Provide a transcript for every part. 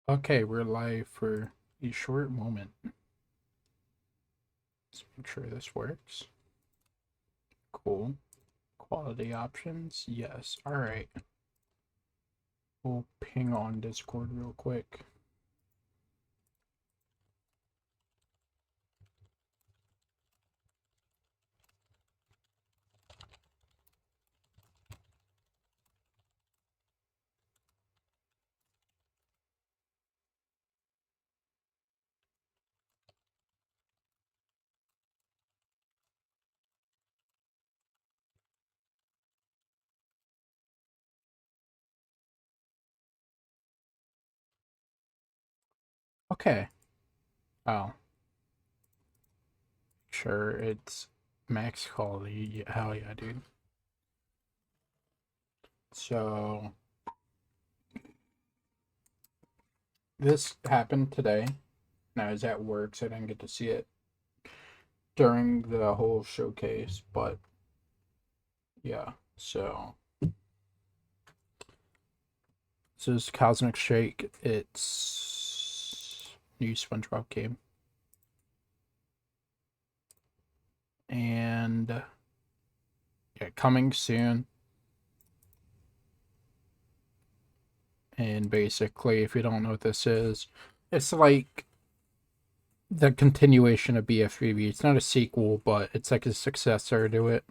Okay, we're live for a short moment. Let's make sure this works. Cool. Quality options? Yes. Alright. We'll ping on Discord real quick. Okay. Oh. Sure, it's max quality. Yeah, hell yeah, dude. So, this happened today. And I was at work, so I didn't get to see it during the whole showcase, but yeah, so. So this Cosmic Shake, it's new SpongeBob game. And yeah, coming soon. And basically, if you don't know what this is, it's like the continuation of BFBB. It's not a sequel, but it's like a successor to it.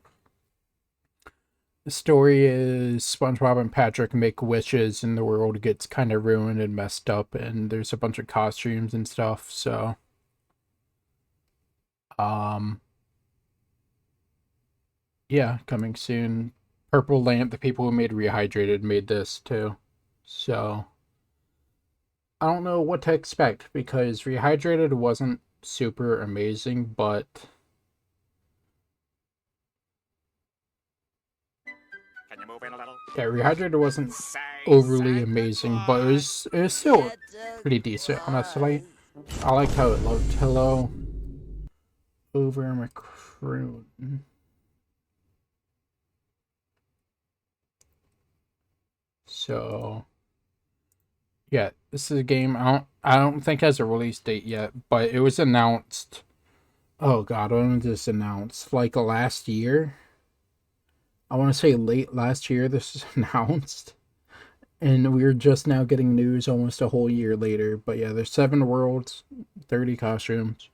The story is SpongeBob and Patrick make wishes, and the world gets kind of ruined and messed up, and there's a bunch of costumes and stuff. So, um, yeah, coming soon. Purple Lamp, the people who made Rehydrated, made this too. So, I don't know what to expect because Rehydrated wasn't super amazing, but Can you move in a little? yeah, Rehydrated wasn't Say overly Santa amazing, but it was still Santa pretty decent, honestly. Claus. I liked how it looked. Hello, over McCroon. So yeah, this is a game I don't think has a release date yet, but it was announced. Oh god, when was this announced? Like last year? I want to say late last year this was announced. And we're just now getting news almost a whole year later. But yeah, there's 7 worlds, 30 costumes,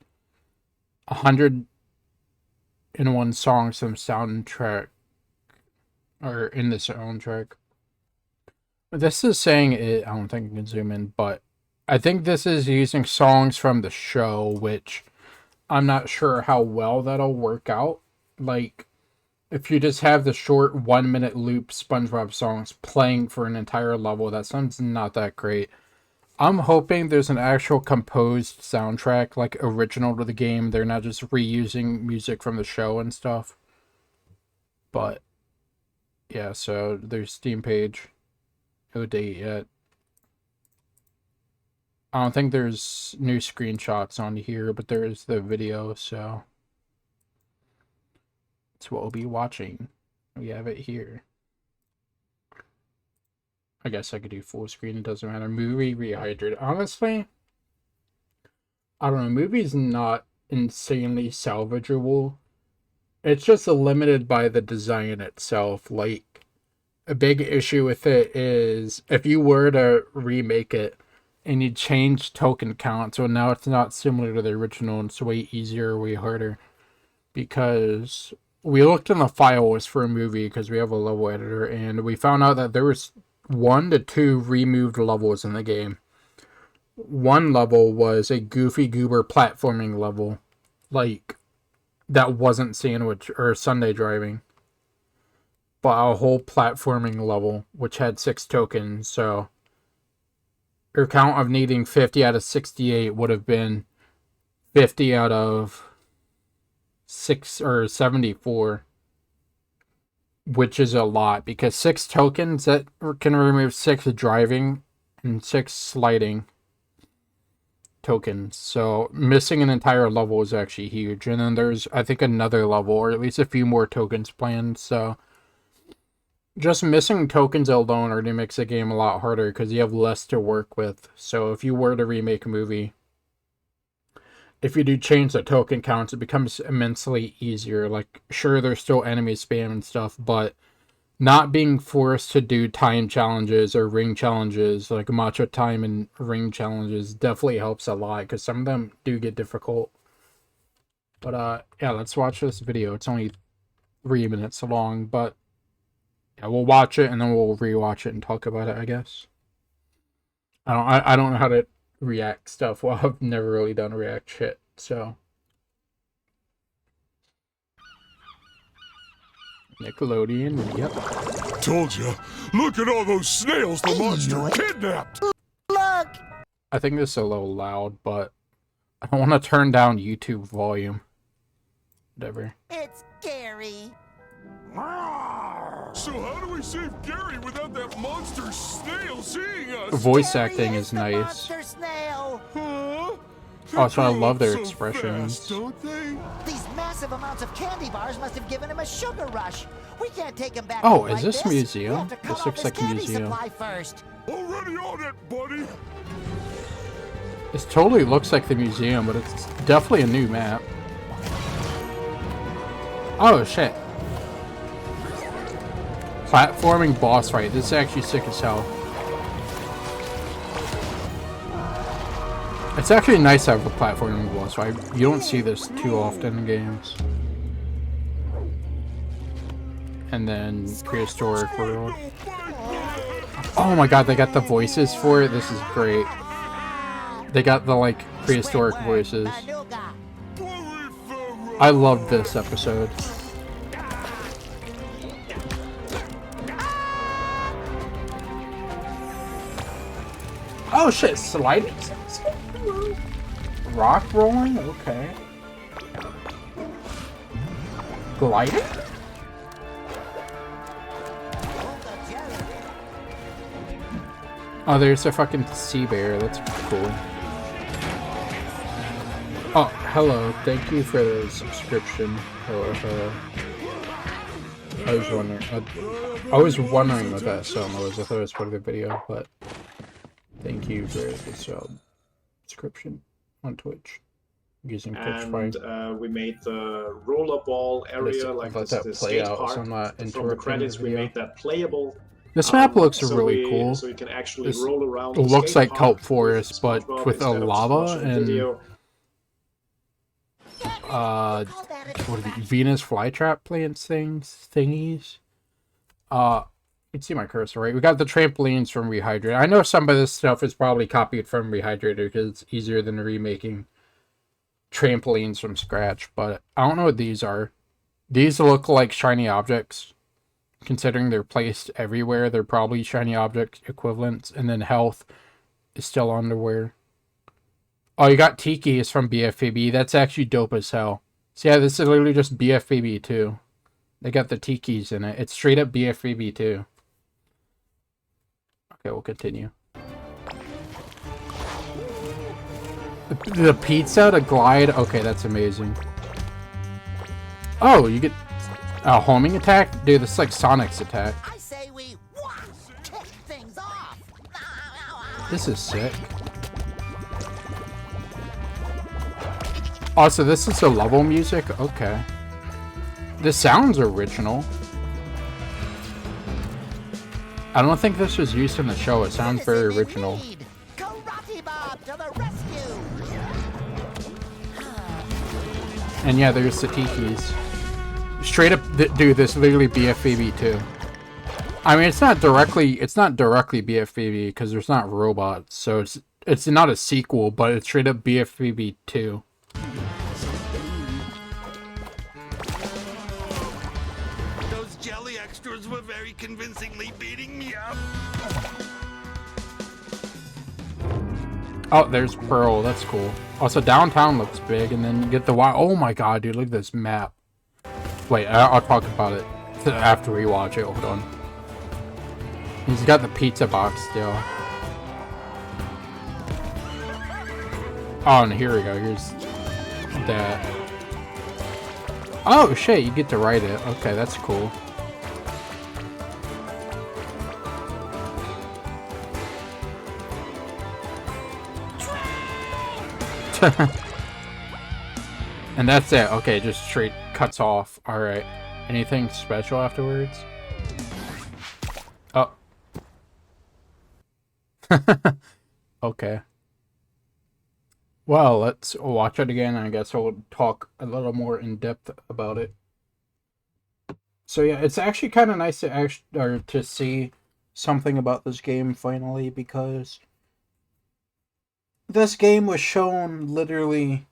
101 songs from soundtrack or in the soundtrack. This is saying it. I don't think I can zoom in, but I think this is using songs from the show, which I'm not sure how well that'll work out. Like, if you just have the short 1 minute loop SpongeBob songs playing for an entire level, that sounds not that great. I'm hoping there's an actual composed soundtrack, like original to the game. They're not just reusing music from the show and stuff. But yeah, so there's Steam page. No date yet. I don't think there's new screenshots on here, but there is the video, so it's what we'll be watching. We have it here. I guess I could do full screen, it doesn't matter. Movie rehydrated. Honestly, I don't know. Movie's not insanely salvageable. It's just limited by the design itself. Like, a big issue with it is if you were to remake it and you change token count, so now it's not similar to the original, and it's way easier, way harder. Because we looked in the files for a movie because we have a level editor, and we found out that there was 1 to 2 removed levels in the game. One level was a Goofy Goober platforming level, like that wasn't sandwich or Sunday driving, but a whole platforming level which had 6 tokens. So your count of needing 50 out of 68 would have been 50 out of 6 or 74, which is a lot because 6 tokens that can remove 6 driving and 6 sliding tokens. So missing an entire level is actually huge. And then there's, I think, another level or at least a few more tokens planned. So Just missing tokens alone already makes the game a lot harder because you have less to work with. So if you were to remake a movie, if you do change the token counts, it becomes immensely easier. Like, sure, there's still enemy spam and stuff, but not being forced to do time challenges or ring challenges, like matcha time and ring challenges, definitely helps a lot because some of them do get difficult. But yeah, let's watch this video. It's only 3 minutes long, but yeah, we'll watch it and then we'll rewatch it and talk about it, I guess. I don't know how to react stuff. Well, I've never really done react shit, so. Nickelodeon, yep. Told you. Look at all those snails the monster kidnapped. Look! I think this is a little loud, but I want to turn down YouTube volume. Whatever. It's Gary. So how do we save Gary without that monster snail seeing us? Voice Gary acting is is the nice. monster snail. Huh? Oh, so I They love grow their up so expressions. fast, don't they? These massive amounts of candy bars must have given him a sugar rush. We can't take him back Oh, home is like this this. museum? We have to cut This off looks his like a candy museum. supply first. Already on it, buddy. This totally looks like the museum, but it's definitely a new map. Oh, shit. Platforming boss fight. This is actually sick as hell. It's actually nice to have a platforming boss fight. You don't see this too often in games. And then prehistoric world. Oh my god, they got the voices for it. This is great. They got the like prehistoric voices. I love this episode. Oh shit, sliding? Rock rolling? Okay. Gliding? Oh, there's a fucking sea bear. That's cool. Oh, hello. Thank you for the subscription. Hello. I was wondering what that song was. I thought it was part of the video, but thank you for the subscription on Twitch using Twitch Prime. And we made the rollerball area, like let the that play skate out, park. so I'm not From the interrupting credits, the we video. made that playable. This map looks so really cool. So you can actually This roll around. It the looks skate like Kelp park Forest, but SpongeBob with a instead of just lava watching a and video. what are the Venus flytrap plants thingies? You can see my cursor, right? We got the trampolines from Rehydrated. I know some of this stuff is probably copied from Rehydrated because it's easier than remaking trampolines from scratch, but I don't know what these are. These look like shiny objects. Considering they're placed everywhere, they're probably shiny object equivalents. And then health is still underwear. Oh, you got Tiki's from BFAB. That's actually dope as hell. So yeah, this is literally just BFAB 2. They got the Tiki's in it. It's straight up BFAB 2. Okay, we'll continue. The pizza to glide. Okay, that's amazing. Oh, you get a homing attack? Dude, this is like Sonic's attack. I say we kick things off. This is sick. Also, this is the level music? Okay. This sounds original. I don't think this was used in the show. It sounds very original. Karate Bob to the rescue. And yeah, there's the Tiki's. Straight up, dude, this is literally BFBB 2. I mean, it's not directly BFBB because there's not robots, so it's not a sequel, but it's straight up BFBB 2. Those jelly extras were very convincingly beating me up. Oh, there's Pearl. That's cool. Also, downtown looks big, and then you get the oh my god, dude, look at this map. Wait, I'll talk about it after we watch it. Hold on. He's got the pizza box still. Oh, and here we go. Here's that. Oh, shit, you get to ride it. Okay, that's cool. And that's it. Okay, just straight cuts off. Alright. Anything special afterwards? Oh. Okay. Well, let's watch it again. I guess I'll talk a little more in depth about it. So yeah, it's actually kind of nice to see something about this game finally, because this game was shown literally,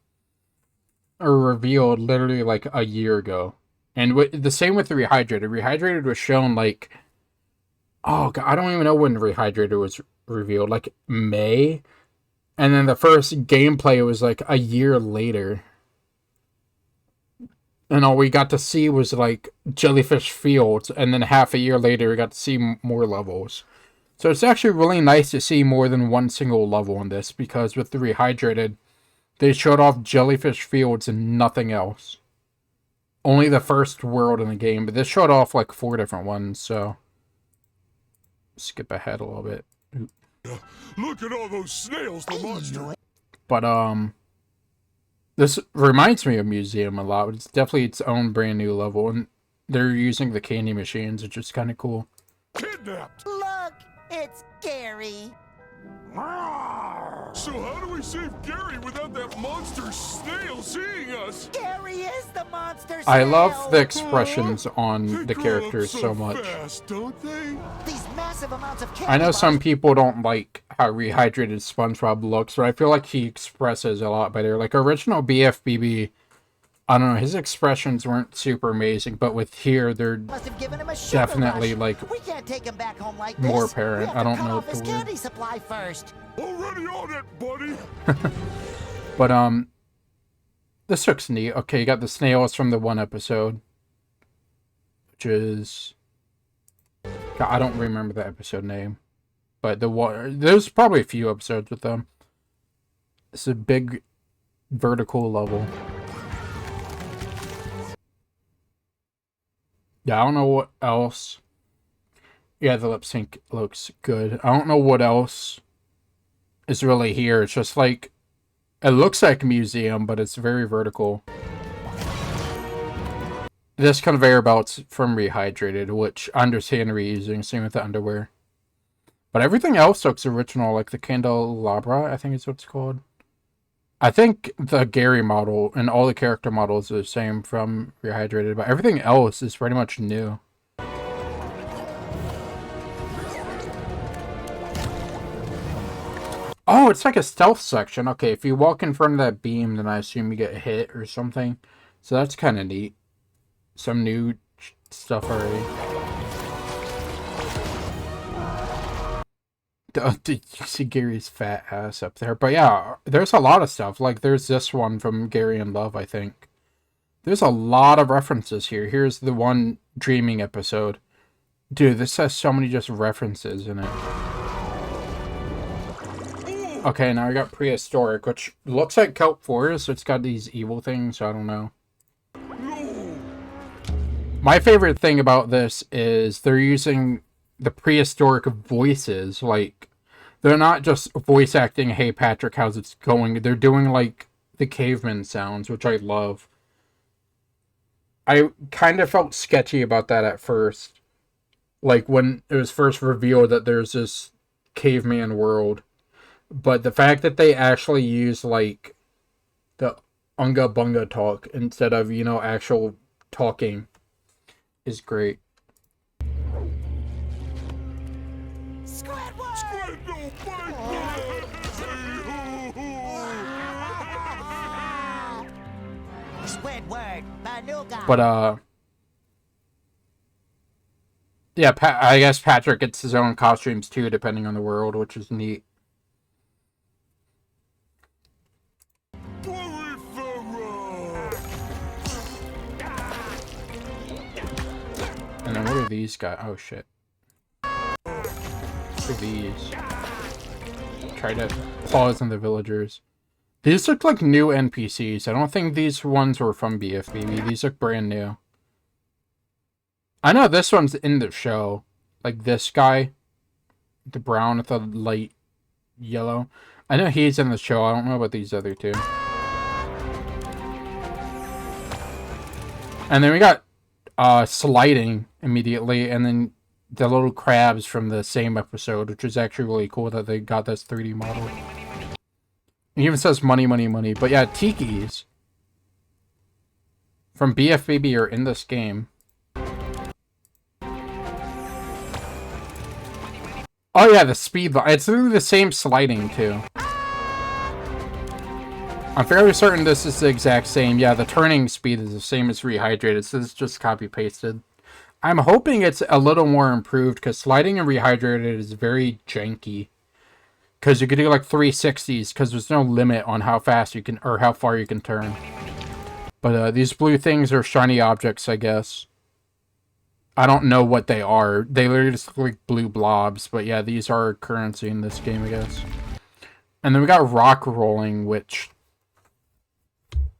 or revealed literally like a year ago. And the same with the Rehydrated. Rehydrated was shown like, oh god, I don't even know when Rehydrated was revealed, like May, and then the first gameplay was like a year later, and all we got to see was like Jellyfish Fields, and then half a year later we got to see more levels. So it's actually really nice to see more than one single level in this, because with the Rehydrated, they showed off Jellyfish Fields and nothing else. Only the first world in the game, but this showed off like 4 different ones, so skip ahead a little bit. Look at all those snails, the monster. But this reminds me of Museum a lot. It's definitely its own brand new level, and they're using the candy machines, which is kind of cool. Kidnapped. Look, it's Gary. So how do we save Gary without that monster snail seeing us? Gary is the monster snail. I love the expressions on They the grow characters up so much. fast, don't they? These massive amounts of candy I know some bars. people don't like how Rehydrated SpongeBob looks, but I feel like he expresses a lot better. Like original BFBB, I don't know, his expressions weren't super amazing, but with here, they're Must have given him a sugar definitely rush. like We can't take him back home like more this. apparent. We have I to don't cut know off his the word. candy supply first. Already on it, buddy. But this looks neat. Okay, you got the snails from the one episode, which is, God, I don't remember the episode name, but there's probably a few episodes with them. It's a big vertical level. Yeah, I don't know what else. Yeah, the lip sync looks good. I don't know what else is really here. It's just like, it looks like a museum, but it's very vertical. This conveyor belt's from Rehydrated, which I understand reusing. Same with the underwear. But everything else looks original, like the candelabra, I think is what it's called. I think the Gary model and all the character models are the same from Rehydrated, but everything else is pretty much new. Oh, it's like a stealth section. Okay, if you walk in front of that beam, then I assume you get hit or something. So that's kind of neat. Some new stuff already. Did you see Gary's fat ass up there? But yeah, there's a lot of stuff. Like, there's this one from Gary in Love, I think. There's a lot of references here. Here's the one dreaming episode. Dude, this has so many just references in it. Okay, now I got prehistoric, which looks like Kelp Forest, so it's got these evil things, so I don't know. My favorite thing about this is they're using the prehistoric voices. Like, they're not just voice acting, hey Patrick, how's it going? They're doing like the caveman sounds, which I love. I kind of felt sketchy about that at first. Like when it was first revealed that there's this caveman world. But the fact that they actually use like the unga bunga talk instead of, you know, actual talking is great. Squidward! Squid, no bite! Squidward, Manuga. But yeah, I guess Patrick gets his own costumes too, depending on the world, which is neat. And then what are these guys? Oh shit. What are these? Try to poison the villagers. These look like new NPCs. I don't think these ones were from BFBB. These look brand new. I know this one's in the show. Like this guy. The brown with the light yellow. I know he's in the show. I don't know about these other two. And then we got sliding immediately, and then the little crabs from the same episode, which is actually really cool that they got this 3D model. It even says money, money, money. But yeah, Tikis from BF Baby are in this game. Oh yeah, the speed line. It's literally the same sliding too. I'm fairly certain this is the exact same. Yeah, the turning speed is the same as Rehydrated, so this is just copy-pasted. I'm hoping it's a little more improved, because sliding and Rehydrated is very janky. Because you could do like 360s, because there's no limit on how fast you can, or how far you can turn. But these blue things are shiny objects, I guess. I don't know what they are. They literally just look like blue blobs, but yeah, these are currency in this game, I guess. And then we got rock rolling, which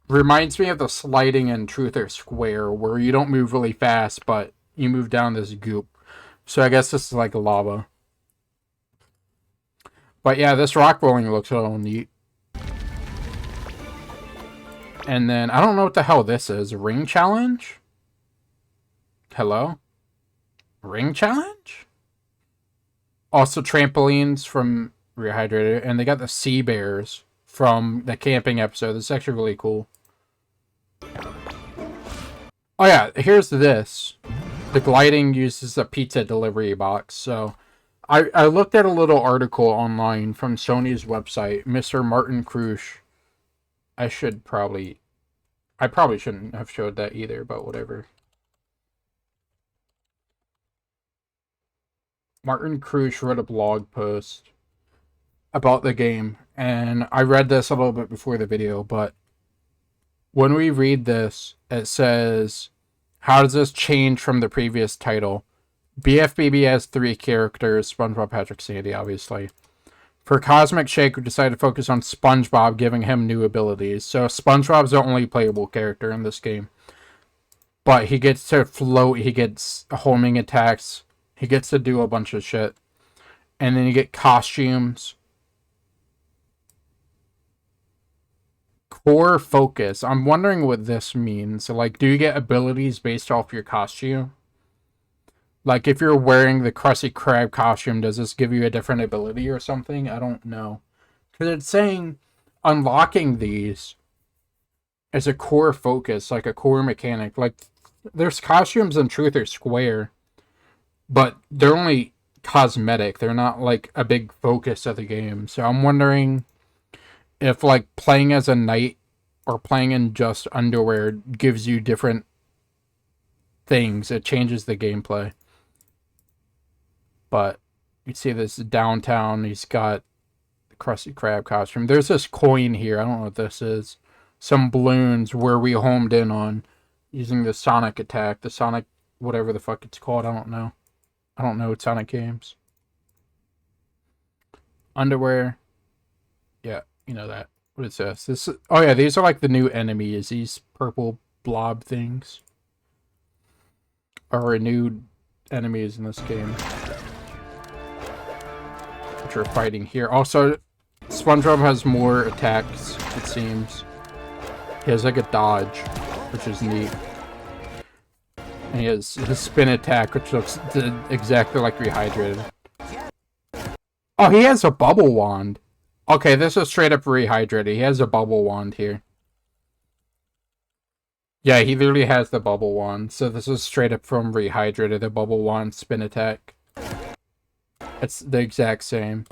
reminds me of the sliding in Truth or Square, where you don't move really fast, but you move down this goop. So I guess this is like lava. But yeah, this rock rolling looks a little neat. And then, I don't know what the hell this is. Ring challenge? Hello? Ring challenge? Also trampolines from Rehydrated. And they got the sea bears from the camping episode. This is actually really cool. Oh yeah, here's this. The gliding uses a pizza delivery box. So I looked at a little article online from Sony's website. Mr. Martin Krusch. I probably shouldn't have showed that either, but whatever. Martin Krusch wrote a blog post about the game, and I read this a little bit before the video, but when we read this, it says, how does this change from the previous title? BFBB has 3 characters, SpongeBob, Patrick, Sandy, obviously. For Cosmic Shake, we decided to focus on SpongeBob, giving him new abilities. So SpongeBob's the only playable character in this game. But he gets to float, he gets homing attacks, he gets to do a bunch of shit. And then you get costumes. Core focus. I'm wondering what this means. So, like, do you get abilities based off your costume? Like, if you're wearing the Krusty Krab costume, does this give you a different ability or something? I don't know. Because it's saying unlocking these is a core focus, like a core mechanic. Like, there's costumes in Truth or Square, but they're only cosmetic. They're not, like, a big focus of the game. So I'm wondering if, like, playing as a knight or playing in just underwear gives you different things. It changes the gameplay. But you see this downtown, he's got the Krusty Krab costume. There's this coin here. I don't know what this is. Some balloons where we homed in on using the Sonic attack. The Sonic, whatever the fuck it's called. I don't know. I don't know Sonic games. Underwear. Yeah, you know that. What is this? Oh yeah, these are like the new enemies. These purple blob things are new enemies in this game, which we're fighting here. Also, SpongeBob has more attacks, it seems. He has like a dodge, which is neat. And he has his spin attack, which looks exactly like Rehydrated. Oh, he has a bubble wand. Okay, this is straight up Rehydrated. He has a bubble wand here. Yeah, he literally has the bubble wand. So this is straight up from Rehydrated, the bubble wand spin attack. It's the exact same.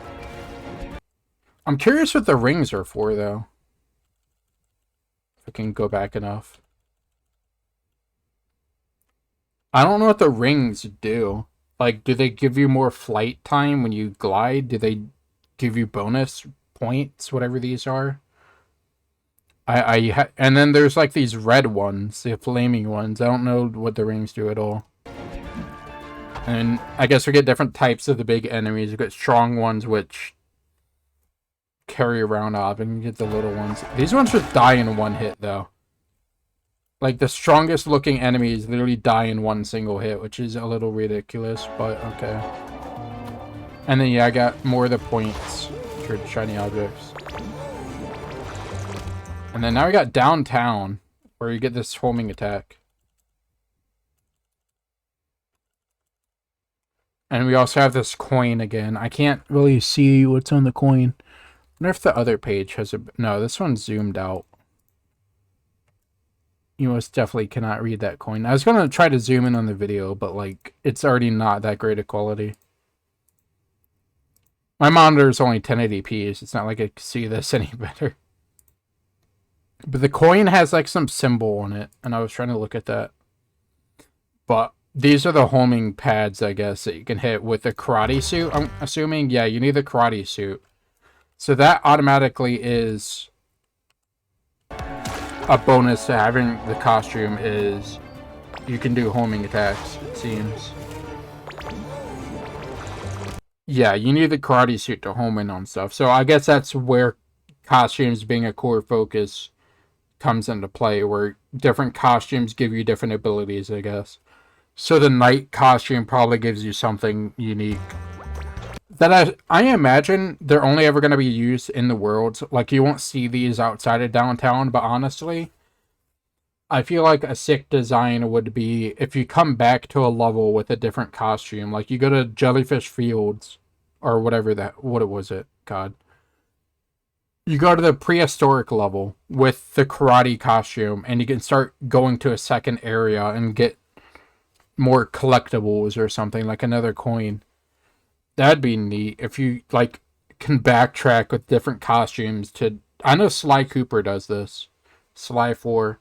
I'm curious what the rings are for, though. If I can go back enough. I don't know what the rings do. Like, do they give you more flight time when you glide? Do they give you bonus points, whatever these are? And then there's like these red ones, the flaming ones. I don't know what the rings do at all. And I guess we get different types of the big enemies. We get strong ones, which carry around up, and you get the little ones. These ones just die in one hit, though. Like, the strongest looking enemies literally die in one single hit, which is a little ridiculous, but okay. And then, yeah, I got more of the points. for shiny objects. And then now we got downtown, where you get this homing attack. And we also have this coin again. I can't really see what's on the coin. I wonder if the other page has a... No, this one's zoomed out. You most definitely cannot read that coin. I was going to try to zoom in on the video, but, like, it's already not that great a quality. My monitor is only 1080p, so it's not like I can see this any better. But the coin has, like, some symbol on it, and I was trying to look at that. But these are the homing pads, I guess, that you can hit with the karate suit, I'm assuming. Yeah, you need the karate suit. So that automatically is a bonus to having the costume, is you can do homing attacks, it seems. Yeah, you need the karate suit to home in on stuff. So I guess that's where costumes being a core focus comes into play, where different costumes give you different abilities, I guess. So the knight costume probably gives you something unique. That I imagine they're only ever going to be used in the worlds. Like, you won't see these outside of downtown, but honestly, I feel like a sick design would be if you come back to a level with a different costume. Like, you go to Jellyfish Fields, or whatever that, what was it? God. You go to the prehistoric level with the karate costume, and you can start going to a second area and get more collectibles or something, like another coin. That'd be neat if you, like, can backtrack with different costumes to... I know Sly Cooper does this. Sly 4.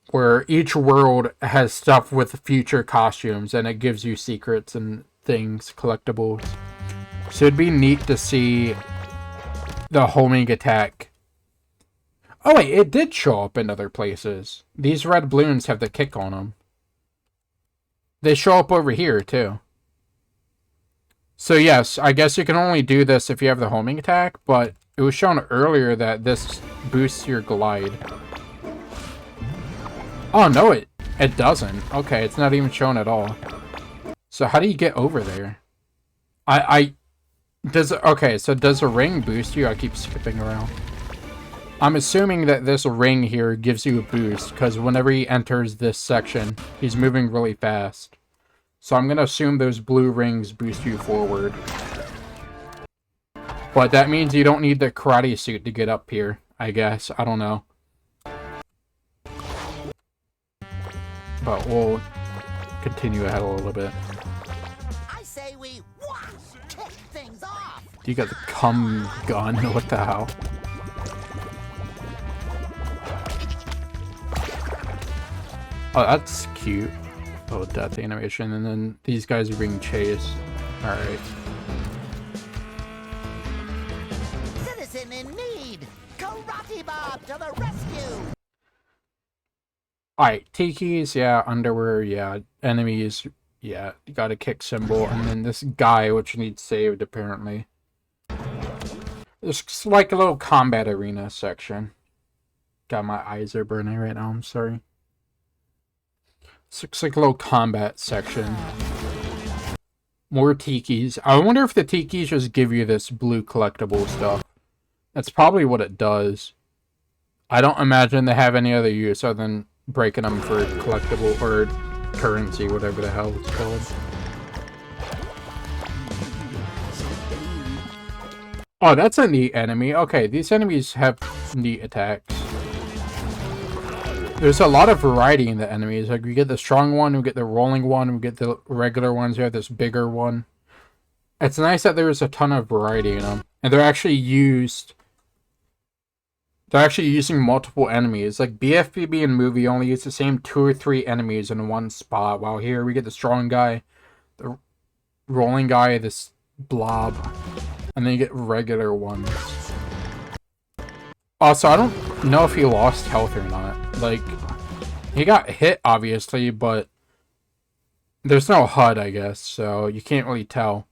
Where each world has stuff with future costumes, and it gives you secrets and things, collectibles. So it'd be neat to see the homing attack. Oh wait, it did show up in other places. These red balloons have the kick on them. They show up over here, too. So yes, I guess you can only do this if you have the homing attack, but it was shown earlier that this boosts your glide. Oh, no, it doesn't. Okay, it's not even shown at all. So how do you get over there? Okay, so does a ring boost you? I keep skipping around. I'm assuming that this ring here gives you a boost, because whenever he enters this section, he's moving really fast. So I'm going to assume those blue rings boost you forward. But that means you don't need the karate suit to get up here, I guess. I don't know. But we'll continue ahead a little bit. I say we kick things off. You got the cum gun. What the hell? Oh, that's cute. Oh, death animation. And then these guys are being chased. Alright. Citizen in need. Karate Bob to the rescue. Alright, tikis, yeah, underwear, yeah, enemies, yeah, you got a kick symbol, and then this guy, which needs saved, apparently. There's like a little combat arena section. God, my eyes are burning right now, I'm sorry. This looks like a little combat section. More tikis. I wonder if the tikis just give you this blue collectible stuff. That's probably what it does. I don't imagine they have any other use other than breaking them for collectible or currency, whatever the hell it's called. Oh, that's a neat enemy. Okay, these enemies have neat attacks. There's a lot of variety in the enemies. Like, we get the strong one, we get the rolling one, we get the regular ones, we have this bigger one. It's nice that there's a ton of variety in them. And they're actually used... They're actually using multiple enemies. Like, BFBB and movie only use the same 2 or 3 enemies in one spot. While here we get the strong guy, the rolling guy, this blob, and then you get regular ones. Also, I don't know if he lost health or not. Like, he got hit, obviously, but there's no HUD, I guess, so you can't really tell.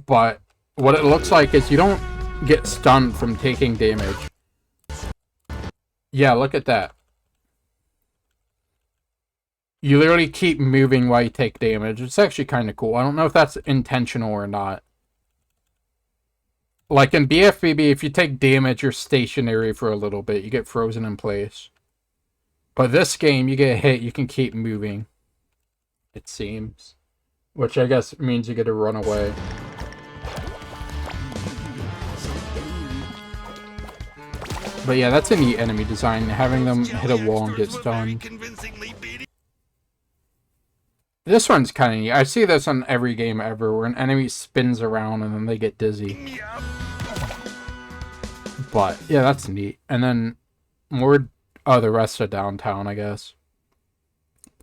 But what it looks like is you don't get stunned from taking damage. Yeah, look at that. You literally keep moving while you take damage. It's actually kind of cool. I don't know if that's intentional or not. Like in BFBB, if you take damage, you're stationary for a little bit. You get frozen in place. But this game, you get hit, you can keep moving. It seems. Which I guess means you get to run away. But yeah, that's a neat enemy design. Having them hit a wall and get stunned. This one's kind of neat. I see this on every game ever, where an enemy spins around and then they get dizzy. But yeah, that's neat. And then more. Oh, the rest of downtown, I guess.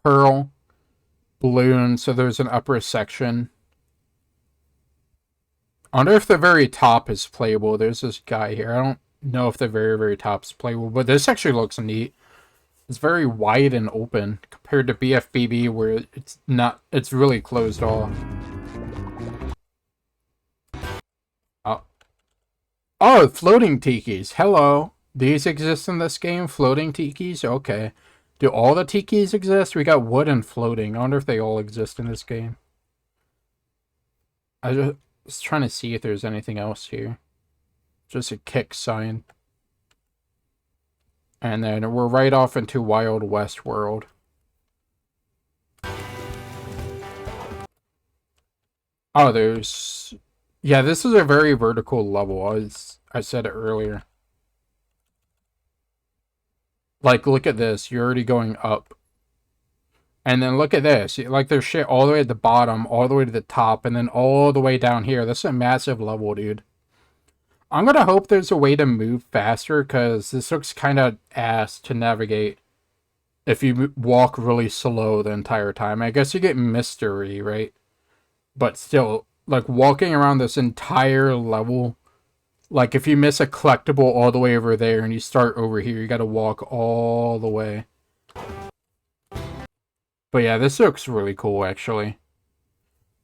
Pearl, balloon. So there's an upper section. I wonder if the very top is playable. There's this guy here. I don't know if the very, very top is playable, but this actually looks neat. It's very wide and open compared to BFBB, where it's not. It's really closed off. Oh, floating tikis. Hello. These exist in this game? Floating tikis? Okay. Do all the tikis exist? We got wood and floating. I wonder if they all exist in this game. I just was trying to see if there's anything else here. Just a kick sign. And then we're right off into Wild West world. Oh, there's... Yeah, this is a very vertical level. I said it earlier. Like, look at this. You're already going up. And then look at this. Like, there's shit all the way at the bottom, all the way to the top, and then all the way down here. This is a massive level, dude. I'm gonna hope there's a way to move faster, because this looks kind of ass to navigate if you walk really slow the entire time. I guess you get mystery, right? But still, like, walking around this entire level... Like, if you miss a collectible all the way over there and you start over here, you gotta walk all the way. But yeah, this looks really cool, actually.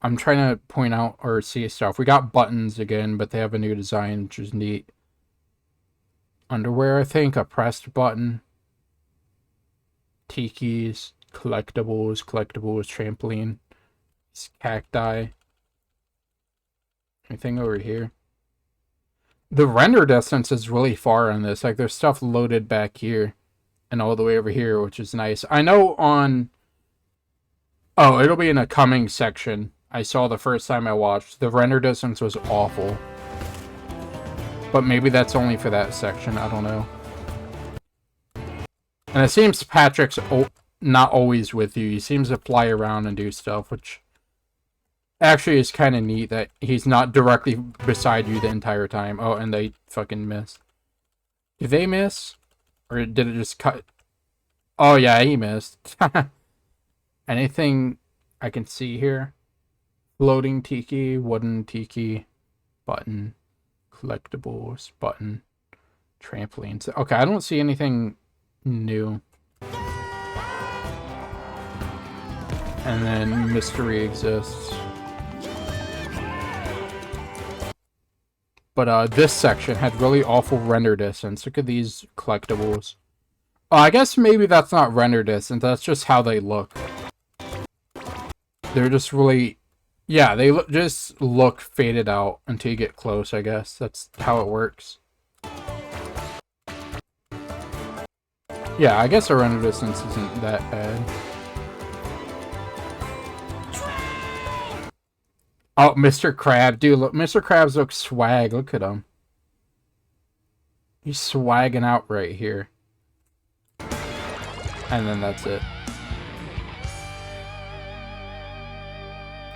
I'm trying to point out or see stuff. We got buttons again, but they have a new design, which is neat. Underwear, I think. A pressed button. Tikis. Collectibles. Trampoline. Cacti. Anything over here? The render distance is really far on this. Like, there's stuff loaded back here and all the way over here, which is nice. I know on... Oh, it'll be in a coming section. I saw the first time I watched. The render distance was awful. But maybe that's only for that section. I don't know. And it seems Patrick's not always with you. He seems to fly around and do stuff, which... Actually, it's kind of neat that he's not directly beside you the entire time. Oh, and they fucking missed. Did they miss? Or did it just cut? Oh, yeah, he missed. Anything I can see here? Floating tiki, wooden tiki, button, collectibles, button, trampolines. Okay, I don't see anything new. And then mystery exists. But this section had really awful render distance. Look at these collectibles. Oh, I guess maybe that's not render distance. That's just how they look. They're just really... Yeah, they just look faded out until you get close, I guess. That's how it works. Yeah, I guess the render distance isn't that bad. Oh, Mr. Crab. Dude, look, Mr. Krabs looks swag. Look at him. He's swagging out right here. And then that's it.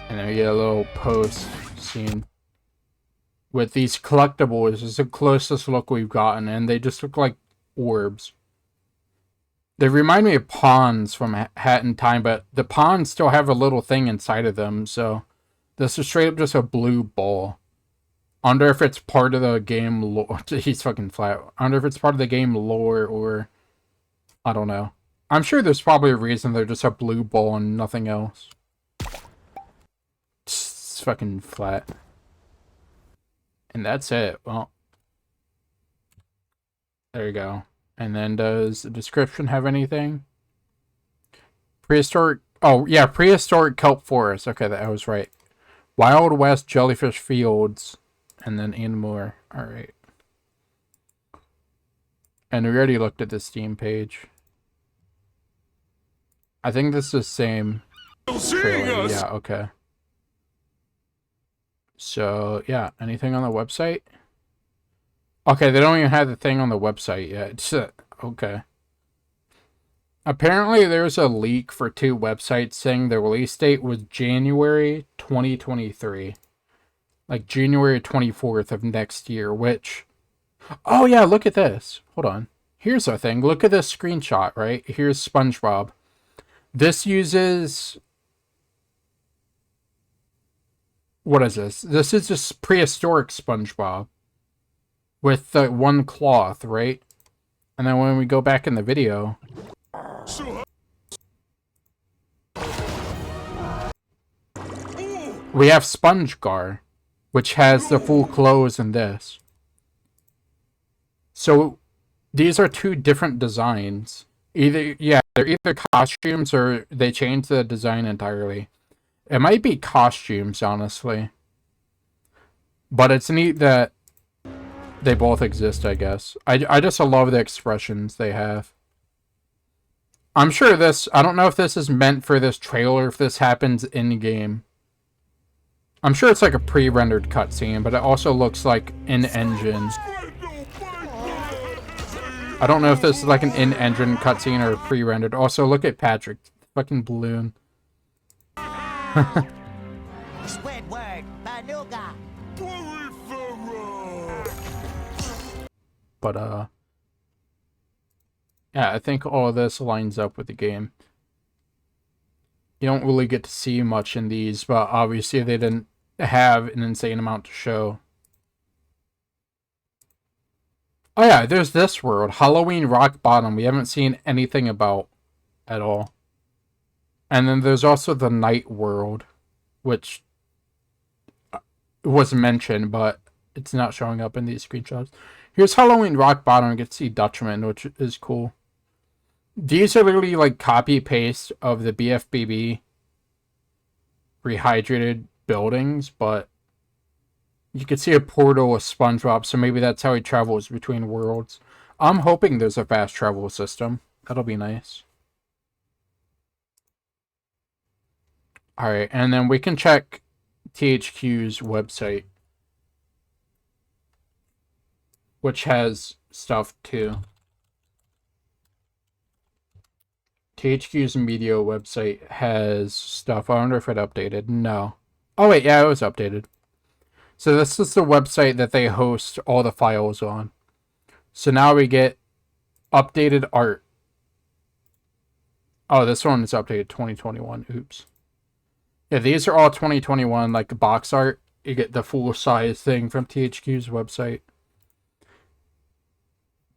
And then we get a little post scene. With these collectibles. It's the closest look we've gotten. And they just look like orbs. They remind me of pawns from Hat in Time. But the pawns still have a little thing inside of them. So... This is straight up just a blue ball. I wonder if it's part of the game lore. He's fucking flat. I wonder if it's part of the game lore or... I don't know. I'm sure there's probably a reason they're just a blue ball and nothing else. It's fucking flat. And that's it. Well. There you go. And then does the description have anything? Prehistoric... Oh, yeah. Prehistoric kelp forest. Okay, that I was right. Wild West jellyfish fields and then more. Alright. And we already looked at the Steam page. I think this is the same Seeing trailer. us. Yeah, okay. So, yeah, anything on the website? Okay, they don't even have the thing on the website yet. Okay. Apparently, there's a leak for 2 websites saying the release date was January 2023. Like January 24th of next year, which... Oh, yeah, look at this. Hold on. Here's our thing. Look at this screenshot, right? Here's SpongeBob. This uses... What is this? This is just prehistoric SpongeBob. With the one cloth, right? And then when we go back in the video... We have SpongeGar, which has the full clothes in this. So, these are 2 different designs. They're either costumes or they changed the design entirely. It might be costumes, honestly. But it's neat that they both exist, I guess. I just love the expressions they have. I'm sure this... I don't know if this is meant for this trailer, if this happens in-game. I'm sure it's like a pre-rendered cutscene, but it also looks like in-engine. I don't know if this is like an in-engine cutscene or pre-rendered. Also, look at Patrick. Fucking balloon. Squidward, Banuga. But, yeah, I think all of this lines up with the game. You don't really get to see much in these, but obviously they didn't have an insane amount to show. Oh yeah, there's this world, Halloween Rock Bottom. We haven't seen anything about at all. And then there's also the Night World, which was mentioned, but it's not showing up in these screenshots. Here's Halloween Rock Bottom. You get to see Dutchman, which is cool. These are literally like copy-paste of the BFBB rehydrated buildings, but you can see a portal with SpongeBob, so maybe that's how he travels between worlds. I'm hoping there's a fast travel system. That'll be nice. Alright, and then we can check THQ's website, which has stuff too. THQ's media website has stuff. I wonder if it updated. No. Oh wait, yeah, it was updated. So this is the website that they host all the files on. So now we get updated art. Oh, this one is updated 2021. Oops. Yeah, these are all 2021, like the box art. You get the full size thing from THQ's website.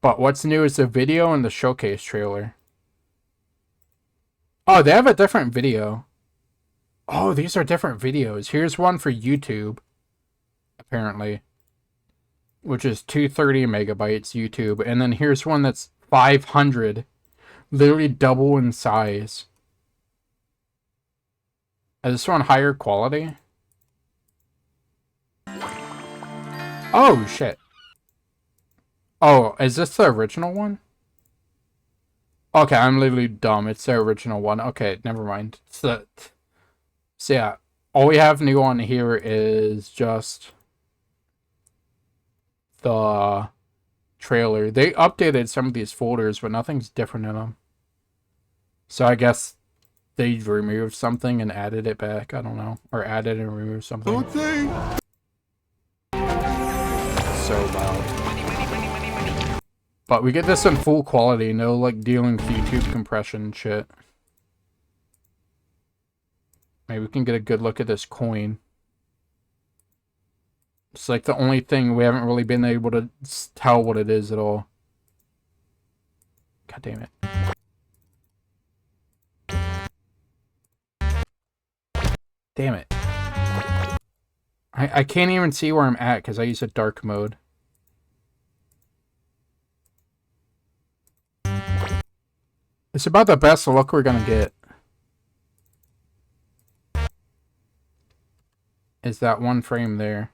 But what's new is the video and the showcase trailer. Oh, they have a different video. Oh, these are different videos. Here's one for YouTube, apparently, which is 230 megabytes YouTube. And then here's one that's 500, literally double in size. Is this one higher quality? Oh, shit. Oh, is this the original one? Okay, I'm literally dumb. It's the original one. Okay, never mind. So yeah, all we have new on here is just the trailer. They updated some of these folders, but nothing's different in them. So I guess they removed something and added it back. I don't know. Or added and removed something. Okay. So loud. But we get this in full quality, no like dealing with YouTube compression shit. Maybe we can get a good look at this coin. It's like the only thing we haven't really been able to tell what it is at all. God damn it. Damn it. I can't even see where I'm at because I use a dark mode. It's about the best look we're gonna get. Is that one frame there.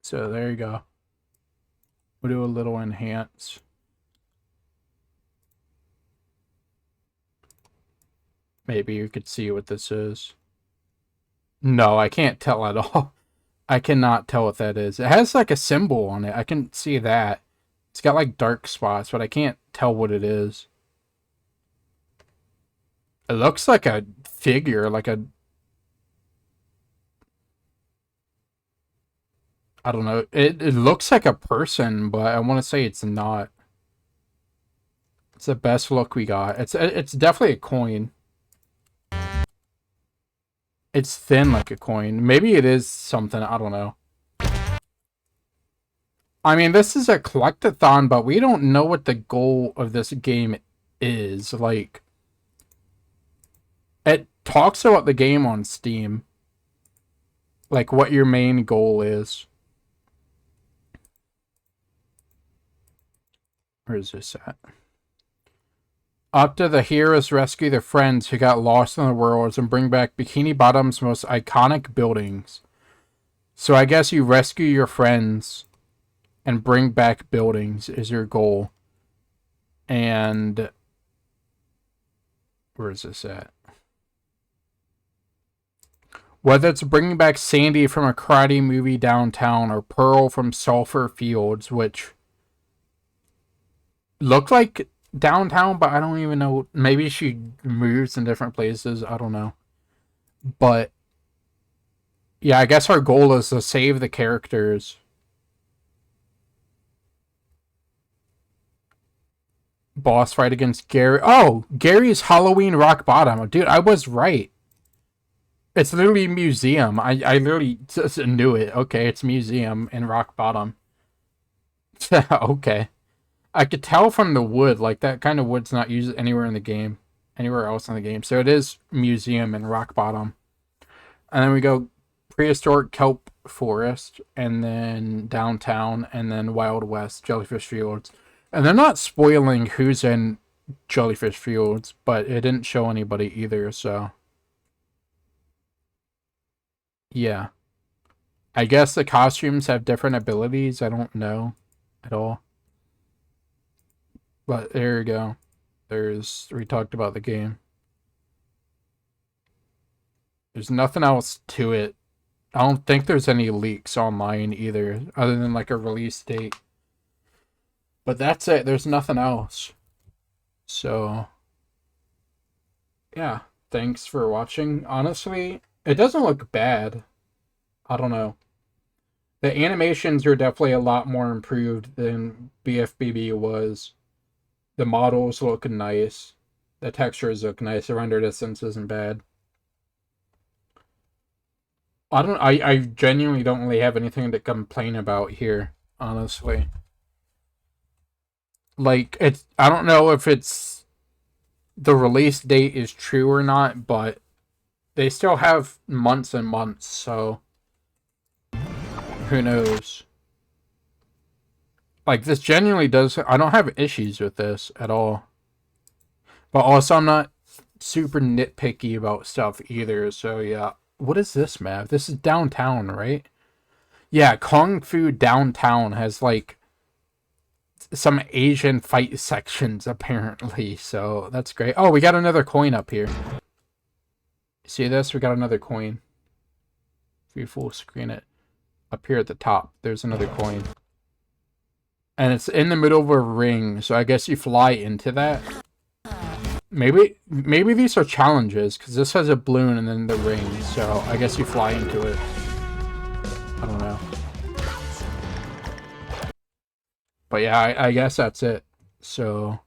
So there you go. We'll do a little enhance. Maybe you could see what this is. No, I can't tell at all. I cannot tell what that is. It has like a symbol on it. I can see that. It's got like dark spots, but I can't tell what it is. It looks like a figure, like a... I don't know. It looks like a person, but I want to say it's not. It's the best look we got. It's definitely a coin. It's thin like a coin. Maybe it is something. I don't know. I mean, this is a collectathon, but we don't know what the goal of this game is. Like, it talks about the game on Steam. Like, what your main goal is. Where is this at? After the heroes rescue their friends who got lost in the worlds and bring back Bikini Bottom's most iconic buildings. So I guess you rescue your friends and bring back buildings is your goal. And where is this at? Whether it's bringing back Sandy from a karate movie downtown or Pearl from Sulphur Fields, which looked like downtown, but I don't even know. Maybe she moves in different places. I don't know. But yeah, I guess our goal is to save the characters. Boss fight against Gary. Oh, Gary's Halloween Rock Bottom. Dude, I was right. It's literally a museum. I literally just knew it. Okay, it's museum in Rock Bottom. Okay. I could tell from the wood, like that kind of wood's not used anywhere in the game. Anywhere else in the game. So it is museum in Rock Bottom. And then we go prehistoric kelp forest, and then downtown, and then Wild West, Jellyfish Fields. And they're not spoiling who's in Jellyfish Fields, but it didn't show anybody either, so... yeah. I guess the costumes have different abilities. I don't know at all. But there you go. We talked about the game. There's nothing else to it. I don't think there's any leaks online either, other than like a release date. But that's it. There's nothing else. So, yeah. Thanks for watching. Honestly, it doesn't look bad. I don't know. The animations are definitely a lot more improved than BFBB was. The models look nice. The textures look nice. The render distance isn't bad. I genuinely don't really have anything to complain about here, honestly. Like, I don't know if it's the release date is true or not, but they still have months and months, so who knows? Like, this genuinely does... I don't have issues with this at all. But also, I'm not super nitpicky about stuff either, so yeah. What is this map? This is downtown, right? Yeah, Kung Fu Downtown has, like, some Asian fight sections, apparently, so that's great. Oh, we got another coin up here. See this? We got another coin. If you full screen it. Up here at the top, there's another coin. And it's in the middle of a ring, so I guess you fly into that. Maybe these are challenges, because this has a balloon and then the ring, so I guess you fly into it. I don't know. But yeah, I guess that's it. So,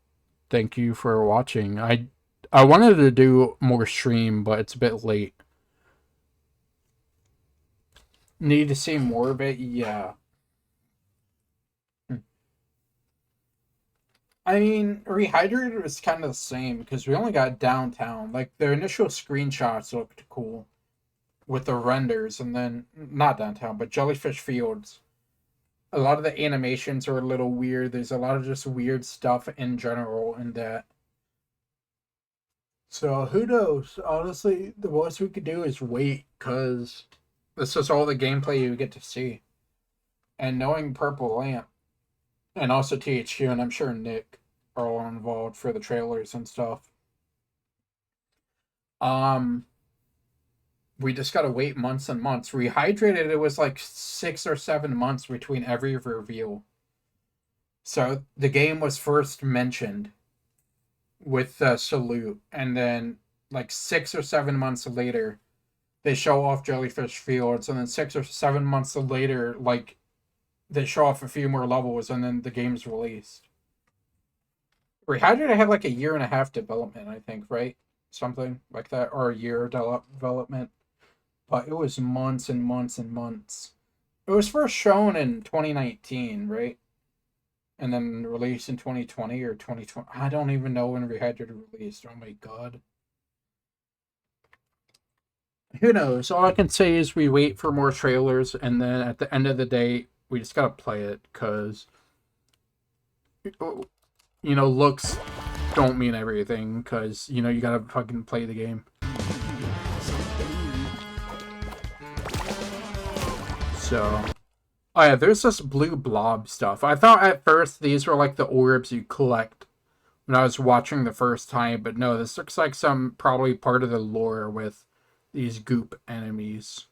thank you for watching. I wanted to do more stream, but it's a bit late. Need to see more of it? Yeah. I mean, Rehydrated was kind of the same, because we only got downtown. Like, their initial screenshots looked cool with the renders, and then, not downtown, but Jellyfish Fields. A lot of the animations are a little weird. There's a lot of just weird stuff in general in that. So, who knows? Honestly, the most we could do is wait, because this is all the gameplay you get to see. And knowing Purple Lamp, and also THQ, and I'm sure Nick are all involved for the trailers and stuff. We just gotta wait months and months. Rehydrated, it was like 6 or 7 months between every reveal. So the game was first mentioned with the salute, and then like 6 or 7 months later, they show off Jellyfish Fields, and then 6 or 7 months later, like they show off a few more levels, and then the game's released. Rehydrated had like a 1.5 year development, I think, right? Something like that, or a year development. But it was months and months and months. It was first shown in 2019, right? And then released in 2020 or 2020. I don't even know when Rehydrated released. Oh my god. Who knows? All I can say is we wait for more trailers, and then at the end of the day, we just gotta play it, because, you know, looks don't mean everything, because, you know, you gotta fucking play the game. So, oh yeah, there's this blue blob stuff. I thought at first these were like the orbs you collect when I was watching the first time, but no, this looks like some probably part of the lore with these goop enemies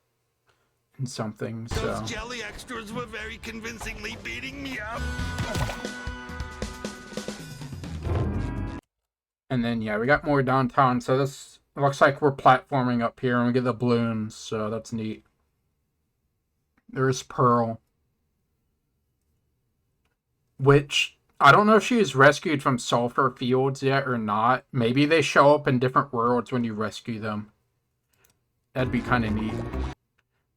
and something. So Those jelly extras were very convincingly beating me up. And then yeah, we got more downtown. So this looks like we're platforming up here, and we get the balloons. So that's neat. There's Pearl, which I don't know if she was rescued from Sulfur Fields yet or not. Maybe they show up in different worlds when you rescue them. That'd be kind of neat.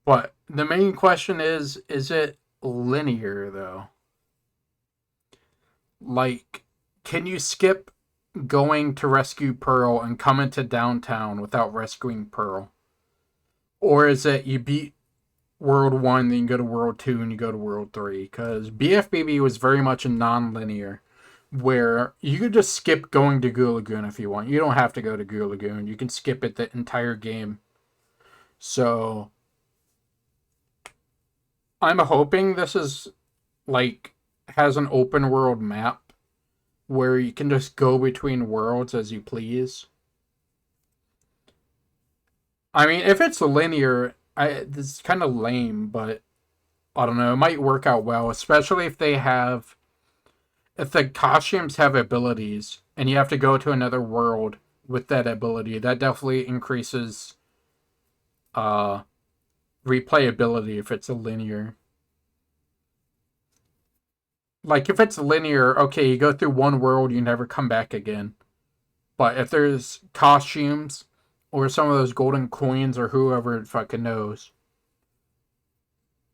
But the main question is it linear, though? Like, can you skip going to rescue Pearl and come into downtown without rescuing Pearl? Or is it you beat World 1, then you go to World 2, and you go to World 3? Because BFBB was very much a non-linear, where you could just skip going to Goo Lagoon if you want. You don't have to go to Goo Lagoon. You can skip it the entire game. So I'm hoping this is like has an open world map where you can just go between worlds as you please. I mean, if it's linear, this is kind of lame, but I don't know. It might work out well, especially if the costumes have abilities and you have to go to another world with that ability. That definitely increases replayability if it's a linear. Like, if it's linear, okay, you go through one world, you never come back again. But if there's costumes or some of those golden coins or whoever fucking knows,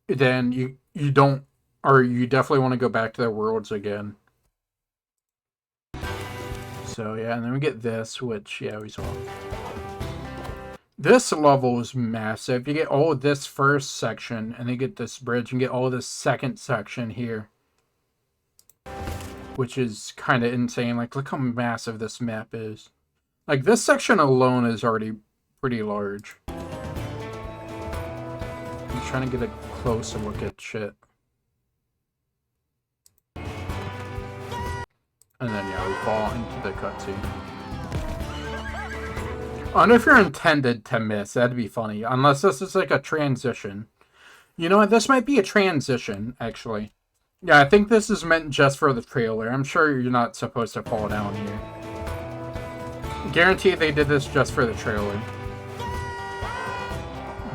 then you don't, or you definitely want to go back to their worlds again. So yeah, and then we get this, which, yeah, we saw. This level is massive. You get all of this first section, and then you get this bridge, and get all of this second section here. Which is kind of insane. Like, look how massive this map is. Like, this section alone is already pretty large. I'm trying to get a closer look at shit. And then, yeah, we fall into the cutscene. I wonder if you're intended to miss. That'd be funny. Unless this is like a transition. You know what? This might be a transition, actually. Yeah, I think this is meant just for the trailer. I'm sure you're not supposed to fall down here. Guarantee they did this just for the trailer.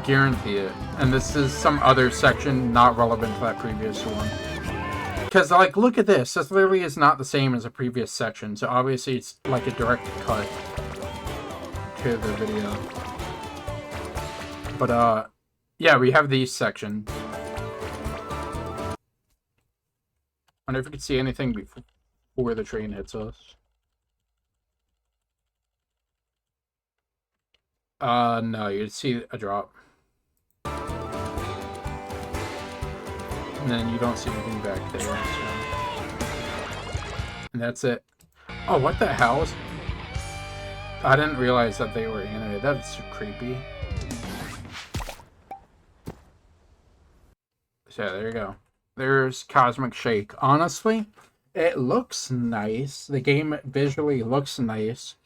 Guarantee it. And this is some other section not relevant to that previous one. Because, like, look at this. This literally is not the same as a previous section. So, obviously, it's like a direct cut to the video. But, yeah, we have these sections. I wonder if you could see anything before the train hits us. No, you'd see a drop. And then you don't see anything back there. So. And that's it. Oh, what the hell? I didn't realize that they were animated. That's creepy. So yeah, there you go. there's Cosmic Shake. Honestly, it looks nice. The game visually looks nice.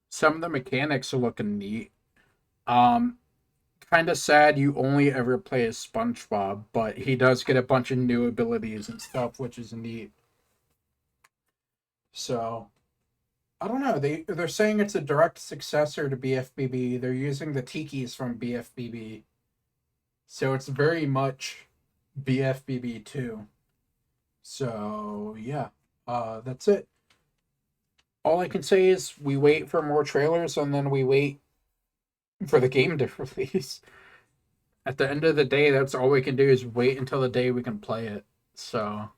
Some of the mechanics are looking neat. Um, kind of sad you only ever play as SpongeBob, but he does get a bunch of new abilities and stuff, which is neat. So, I don't know. They're saying it's a direct successor to BFBB. They're using the tikis from BFBB. So it's very much BFBB 2. So, yeah. That's it. All I can say is we wait for more trailers and then we wait for the game to release. At the end of the day, that's all we can do is wait until the day we can play it. So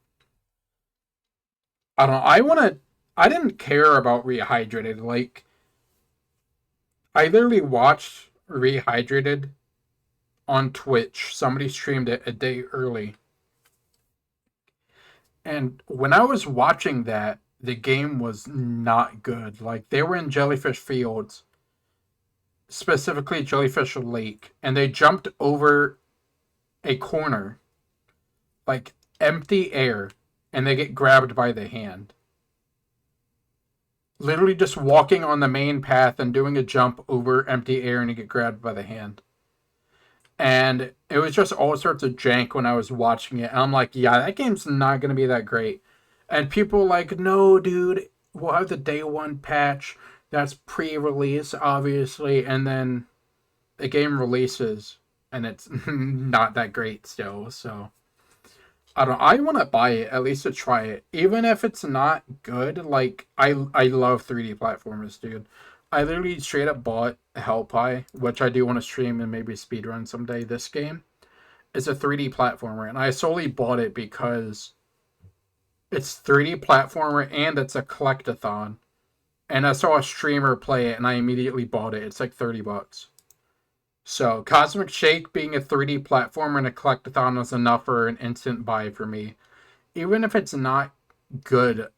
I don't know. I didn't care about Rehydrated. Like, I literally watched Rehydrated on Twitch. Somebody streamed it a day early. And when I was watching that, the game was not good. Like, they were in Jellyfish Fields, specifically Jellyfish Lake, and they jumped over a corner, like empty air, and they get grabbed by the hand. Literally just walking on the main path and doing a jump over empty air and you get grabbed by the hand. And it was just all sorts of jank when I was watching it. And I'm like, yeah, that game's not going to be that great. And people were like, no, dude, we'll have the day one patch. That's pre-release, obviously. And then the game releases and it's not that great still. So I don't know. I want to buy it at least to try it, even if it's not good. Like, I love 3D platformers, dude. I literally straight up bought Hellpie, which I do want to stream and maybe speedrun someday. This game is a 3D platformer, and I solely bought it because it's 3D platformer and it's a collectathon. And I saw a streamer play it, and I immediately bought it. It's like $30. So, Cosmic Shake being a 3D platformer and a collectathon was enough for an instant buy for me. Even if it's not good,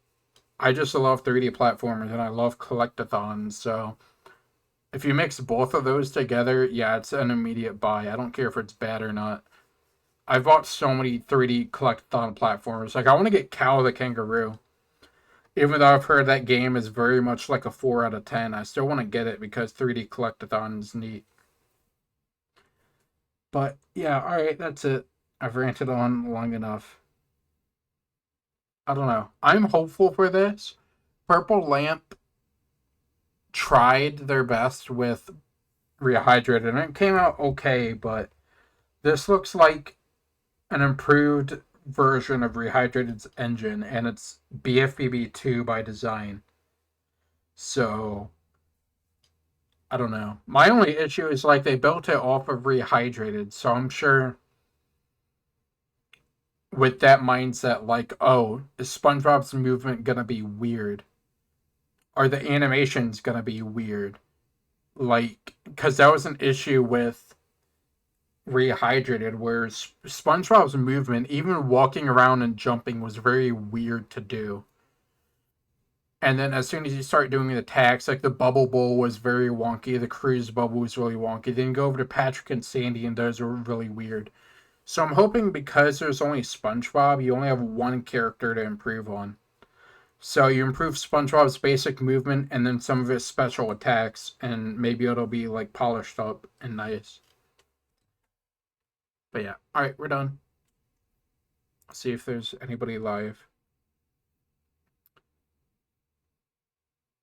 I just love 3D platformers and I love collectathons. So, if you mix both of those together, yeah, it's an immediate buy. I don't care if it's bad or not. I've bought so many 3D collectathon platformers. Like, I want to get Cow the Kangaroo. Even though I've heard that game is very much like a 4 out of 10, I still want to get it because 3D collectathon is neat. But yeah, alright, that's it. I've ranted on long enough. I don't know. I'm hopeful for this. Purple Lamp tried their best with Rehydrated, and it came out okay, but this looks like an improved version of Rehydrated's engine, and it's BFBB 2 by design. So I don't know. My only issue is like they built it off of Rehydrated, so I'm sure with that mindset, like, oh, is SpongeBob's movement gonna be weird? Are the animations gonna be weird? Like, because that was an issue with Rehydrated, where SpongeBob's movement, even walking around and jumping, was very weird to do. And then as soon as you start doing the attacks, like the Bubble Bowl was very wonky, the Cruise Bubble was really wonky. Then you go over to Patrick and Sandy, and those are really weird. So I'm hoping because there's only SpongeBob, you only have one character to improve on. So you improve SpongeBob's basic movement and then some of his special attacks, and maybe it'll be like polished up and nice. But yeah, alright, we're done. See if there's anybody live.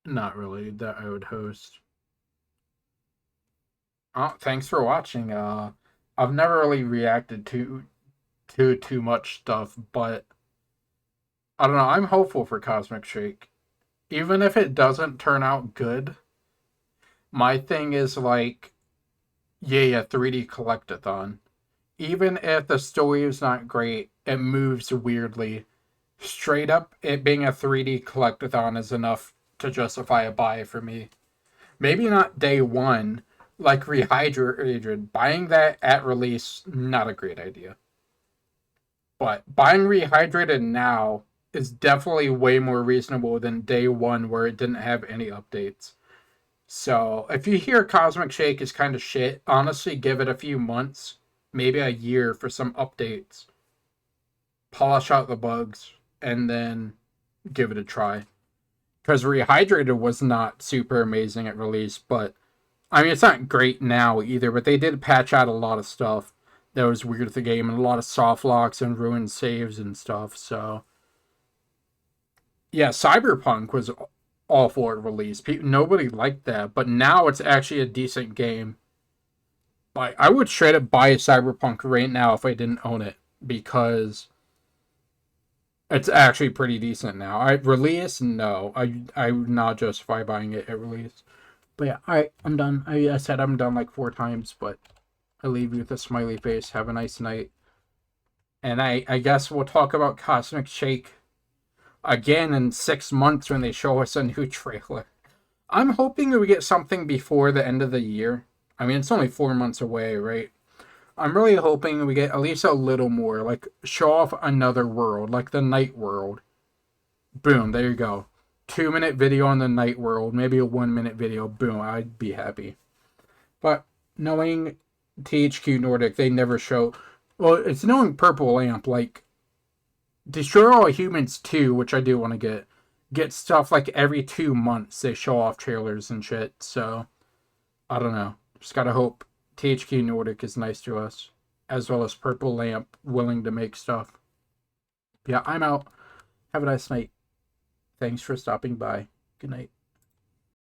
Not really, that I would host. Oh, thanks for watching. I've never really reacted to too much stuff, but I don't know, I'm hopeful for Cosmic Shake. Even if it doesn't turn out good, my thing is like, yeah, 3D collectathon. Even if the story is not great, it moves weirdly. Straight up, it being a 3D collectathon is enough to justify a buy for me. Maybe not day one, like Rehydrated. Buying that at release, not a great idea. But buying Rehydrated now is definitely way more reasonable than day one where it didn't have any updates. So if you hear Cosmic Shake is kind of shit, honestly give it a few months, maybe a year for some updates. polish out the bugs, and then give it a try. Because Rehydrated was not super amazing at release, but I mean, it's not great now either, but they did patch out a lot of stuff that was weird with the game, and a lot of soft locks and ruined saves and stuff, so yeah, Cyberpunk was awful at release. Nobody liked that, but now it's actually a decent game. Like, I would straight up buy a Cyberpunk right now if I didn't own it, because it's actually pretty decent now. Release, no, I would not justify buying it at release. But yeah, alright, I'm done. I said I'm done like 4 times, but I leave you with a smiley face. Have a nice night. And I guess we'll talk about Cosmic Shake again in 6 months when they show us a new trailer. I'm hoping we get something before the end of the year. I mean, it's only 4 months away, right? I'm really hoping we get at least a little more. Like, show off another world, like the Night World. Boom, there you go. 2-minute video on the Night World, maybe a 1-minute video. Boom, I'd be happy. But knowing THQ Nordic, they never show. Well, it's knowing Purple Lamp, like Destroy All Humans 2, which I do want to get stuff like every 2 months. They show off trailers and shit. So I don't know. Just gotta hope THQ Nordic is nice to us, as well as Purple Lamp willing to make stuff. Yeah, I'm out. Have a nice night. Thanks for stopping by. Good night.